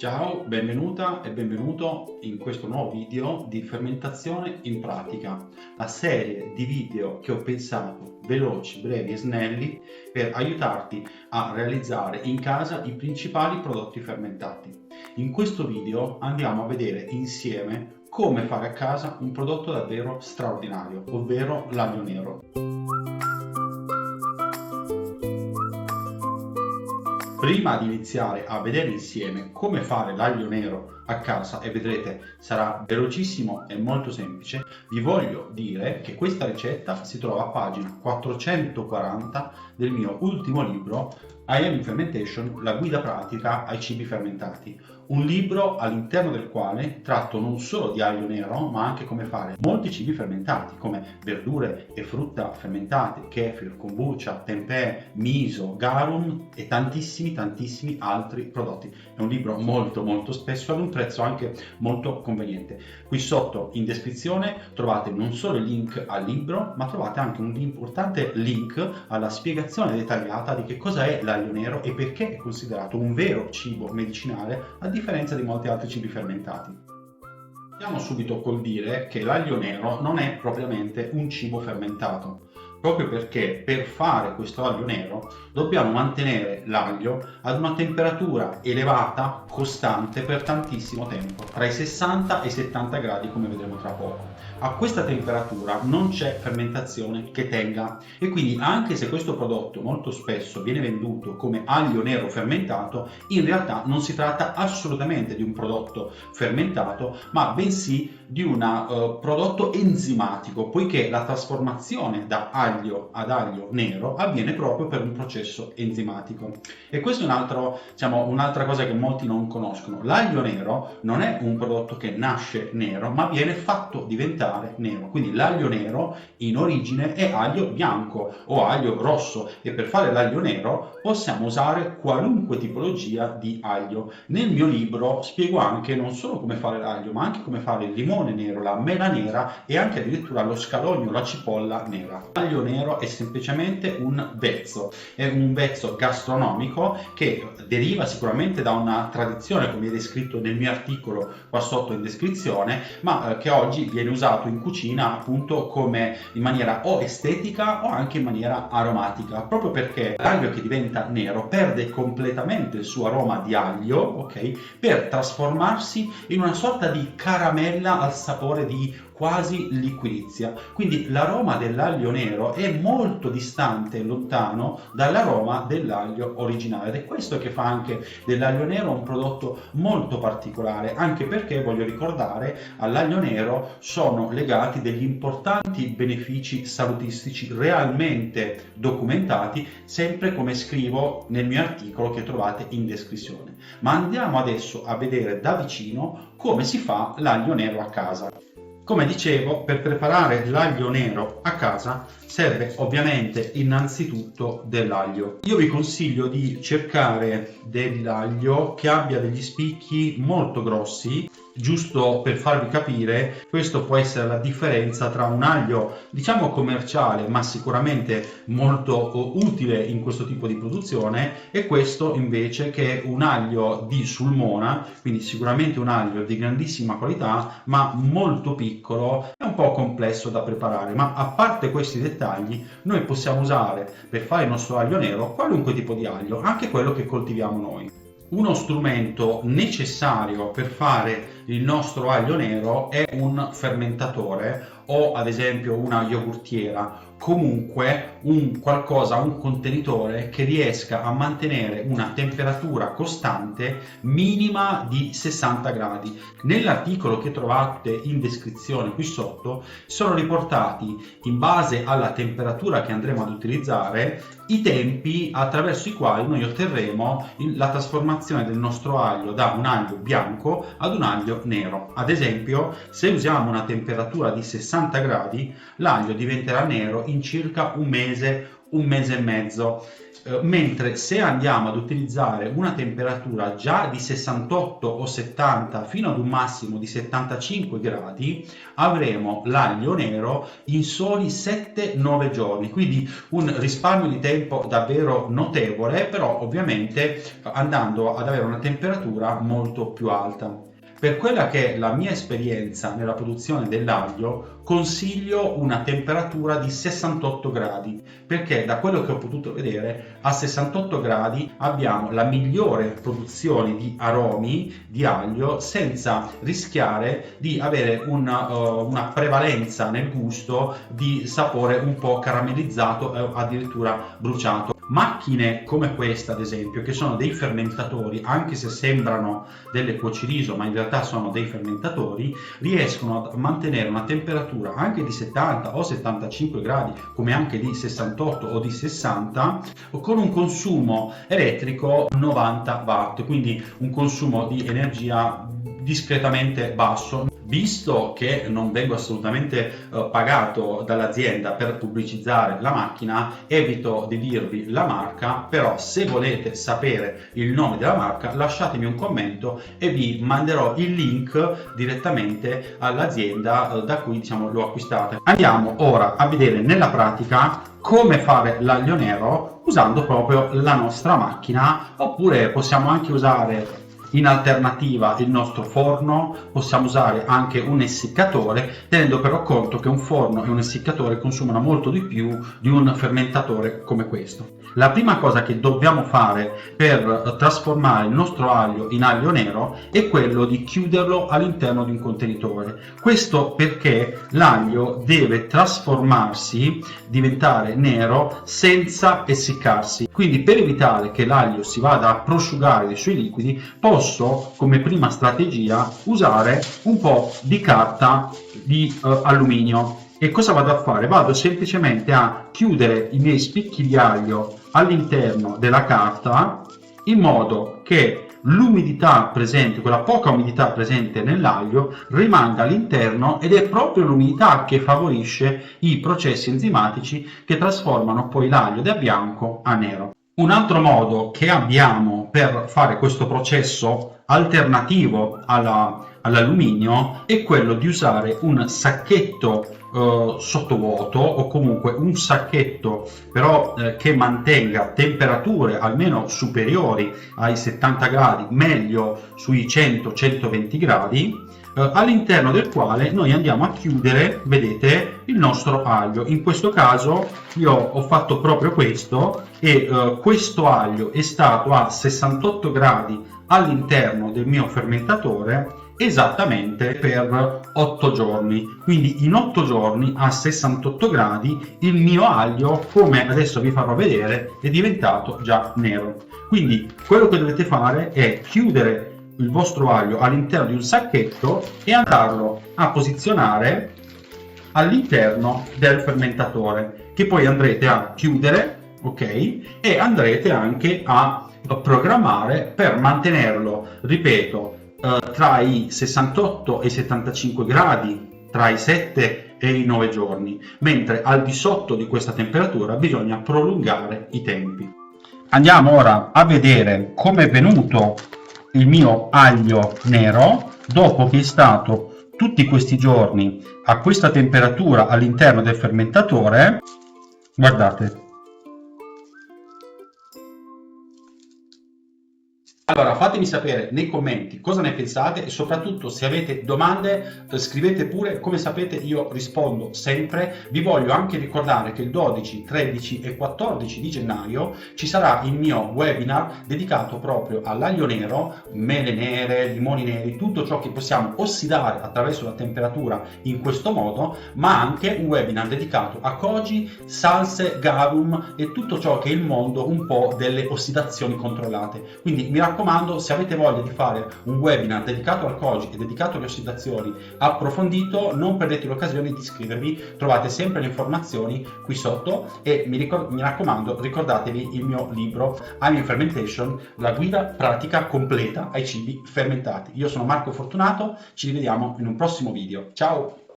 Ciao, benvenuta e benvenuto in questo nuovo video di fermentazione in pratica, la serie di video che ho pensato veloci, brevi e snelli per aiutarti a realizzare in casa i principali prodotti fermentati. In questo video andiamo a vedere insieme come fare a casa un prodotto davvero straordinario, ovvero l'aglio nero. Prima di iniziare a vedere insieme come fare l'aglio nero a casa, e vedrete sarà velocissimo e molto semplice, vi voglio dire che questa ricetta si trova a pagina 440 del mio ultimo libro I Am in Fermentation, la guida pratica ai cibi fermentati, un libro all'interno del quale tratto non solo di aglio nero ma anche come fare molti cibi fermentati come verdure e frutta fermentate, kefir, kombucha, tempeh, miso, garum e tantissimi altri prodotti. È un libro molto spesso ad un prezzo anche molto conveniente. Qui sotto in descrizione trovate non solo il link al libro, ma trovate anche un importante link alla spiegazione dettagliata di che cosa è l'aglio nero e perché è considerato un vero cibo medicinale a differenza di molti altri cibi fermentati. Iniziamo subito col dire che l'aglio nero non è propriamente un cibo fermentato, proprio perché per fare questo aglio nero dobbiamo mantenere l'aglio ad una temperatura elevata, costante per tantissimo tempo, tra i 60 e i 70 gradi come vedremo tra poco. A questa temperatura non c'è fermentazione che tenga e quindi anche se questo prodotto molto spesso viene venduto come aglio nero fermentato, in realtà non si tratta assolutamente di un prodotto fermentato, ma bensì di un prodotto enzimatico, poiché la trasformazione da aglio ad aglio nero avviene proprio per un processo enzimatico. E questo è un'altra cosa che molti non conoscono. L'aglio nero non è un prodotto che nasce nero, ma viene fatto diventare nero. Quindi l'aglio nero in origine è aglio bianco o aglio rosso e per fare l'aglio nero possiamo usare qualunque tipologia di aglio. Nel mio libro spiego anche non solo come fare l'aglio, ma anche come fare il limone nero, la mela nera e anche addirittura lo scalogno, la cipolla nera. L'aglio nero è semplicemente un vezzo gastronomico che deriva sicuramente da una tradizione, come è descritto nel mio articolo qua sotto in descrizione, ma che oggi viene usato in cucina appunto come in maniera o estetica o anche in maniera aromatica, proprio perché l'aglio che diventa nero perde completamente il suo aroma di aglio, ok, per trasformarsi in una sorta di caramella al sapore di quasi liquidizia. Quindi l'aroma dell'aglio nero è molto distante e lontano dall'aroma dell'aglio originale ed è questo che fa anche dell'aglio nero un prodotto molto particolare, anche perché voglio ricordare all'aglio nero sono legati degli importanti benefici salutistici realmente documentati, sempre come scrivo nel mio articolo che trovate in descrizione. Ma andiamo adesso a vedere da vicino come si fa l'aglio nero a casa. Come dicevo, per preparare l'aglio nero a casa serve ovviamente innanzitutto dell'aglio. Io vi consiglio di cercare dell'aglio che abbia degli spicchi molto grossi. Giusto per farvi capire, questo può essere la differenza tra un aglio diciamo commerciale ma sicuramente molto utile in questo tipo di produzione e questo invece che è un aglio di Sulmona, quindi sicuramente un aglio di grandissima qualità ma molto piccolo e un po' complesso da preparare. Ma a parte questi dettagli, noi possiamo usare per fare il nostro aglio nero qualunque tipo di aglio, anche quello che coltiviamo noi. Uno strumento necessario per fare il nostro aglio nero è un fermentatore o ad esempio una yogurtiera, comunque un contenitore che riesca a mantenere una temperatura costante minima di 60 gradi. Nell'articolo che trovate in descrizione qui sotto sono riportati, in base alla temperatura che andremo ad utilizzare, i tempi attraverso i quali noi otterremo la trasformazione del nostro aglio da un aglio bianco ad un aglio nero. Ad esempio, se usiamo una temperatura di 60 gradi, l'aglio diventerà nero in circa un mese un mese e mezzo. Mentre se andiamo ad utilizzare una temperatura già di 68 o 70 fino ad un massimo di 75 gradi, avremo l'aglio nero in soli 7-9 giorni, quindi un risparmio di tempo davvero notevole, però ovviamente andando ad avere una temperatura molto più alta. Per quella che è la mia esperienza nella produzione dell'aglio, consiglio una temperatura di 68 gradi, perché da quello che ho potuto vedere a 68 gradi abbiamo la migliore produzione di aromi di aglio senza rischiare di avere una prevalenza nel gusto di sapore un po' caramellizzato o addirittura bruciato. Macchine come questa, ad esempio, che sono dei fermentatori, anche se sembrano delle cuociriso, ma in realtà sono dei fermentatori, riescono a mantenere una temperatura anche di 70 o 75 gradi, come anche di 68 o di 60, con un consumo elettrico 90 watt, quindi un consumo di energia discretamente basso. Visto che non vengo assolutamente pagato dall'azienda per pubblicizzare la macchina, evito di dirvi la marca, però se volete sapere il nome della marca lasciatemi un commento e vi manderò il link direttamente all'azienda da cui l'ho acquistata. Andiamo ora a vedere nella pratica come fare l'aglio nero usando proprio la nostra macchina, oppure possiamo anche usare in alternativa il nostro forno, possiamo usare anche un essiccatore, tenendo però conto che un forno e un essiccatore consumano molto di più di un fermentatore come questo. La prima cosa che dobbiamo fare per trasformare il nostro aglio in aglio nero è quello di chiuderlo all'interno di un contenitore. Questo perché l'aglio deve trasformarsi, diventare nero senza essiccarsi. Quindi per evitare che l'aglio si vada a prosciugare dei suoi liquidi, posso come prima strategia usare un po' di carta di alluminio. E cosa vado a fare? Vado semplicemente a chiudere i miei spicchi di aglio all'interno della carta in modo che l'umidità presente, quella poca umidità presente nell'aglio, rimanga all'interno, ed è proprio l'umidità che favorisce i processi enzimatici che trasformano poi l'aglio da bianco a nero. Un altro modo che abbiamo per fare questo processo alternativo all'alluminio è quello di usare un sacchetto sottovuoto, o comunque un sacchetto però che mantenga temperature almeno superiori ai 70 gradi, meglio sui 100-120 gradi, all'interno del quale noi andiamo a chiudere, vedete, il nostro aglio. In questo caso io ho fatto proprio questo, e questo aglio è stato a 68 gradi all'interno del mio fermentatore esattamente per 8 giorni. Quindi in 8 giorni a 68 gradi il mio aglio, come adesso vi farò vedere, è diventato già nero. Quindi quello che dovete fare è chiudere il vostro aglio all'interno di un sacchetto e andarlo a posizionare all'interno del fermentatore, che poi andrete a chiudere, ok? E andrete anche a programmare per mantenerlo, ripeto, tra i 68 e i 75 gradi, tra i 7 e i 9 giorni, mentre al di sotto di questa temperatura bisogna prolungare i tempi. Andiamo ora a vedere come è venuto il mio aglio nero dopo che è stato tutti questi giorni a questa temperatura all'interno del fermentatore. Guardate. Allora, fatemi sapere nei commenti cosa ne pensate, e soprattutto se avete domande scrivete pure. Come sapete io rispondo sempre. Vi voglio anche ricordare che il 12, 13 e 14 di gennaio ci sarà il mio webinar dedicato proprio all'aglio nero, mele nere, limoni neri, tutto ciò che possiamo ossidare attraverso la temperatura in questo modo, ma anche un webinar dedicato a koji, salse, garum e tutto ciò che è il mondo un po' delle ossidazioni controllate. Quindi mi raccomando, se avete voglia di fare un webinar dedicato al koji e dedicato alle ossidazioni approfondito, non perdete l'occasione di iscrivervi. Trovate sempre le informazioni qui sotto, e mi raccomando, ricordatevi il mio libro I'm in Fermentation, la guida pratica completa ai cibi fermentati. Io sono Marco Fortunato, ci rivediamo in un prossimo video. Ciao!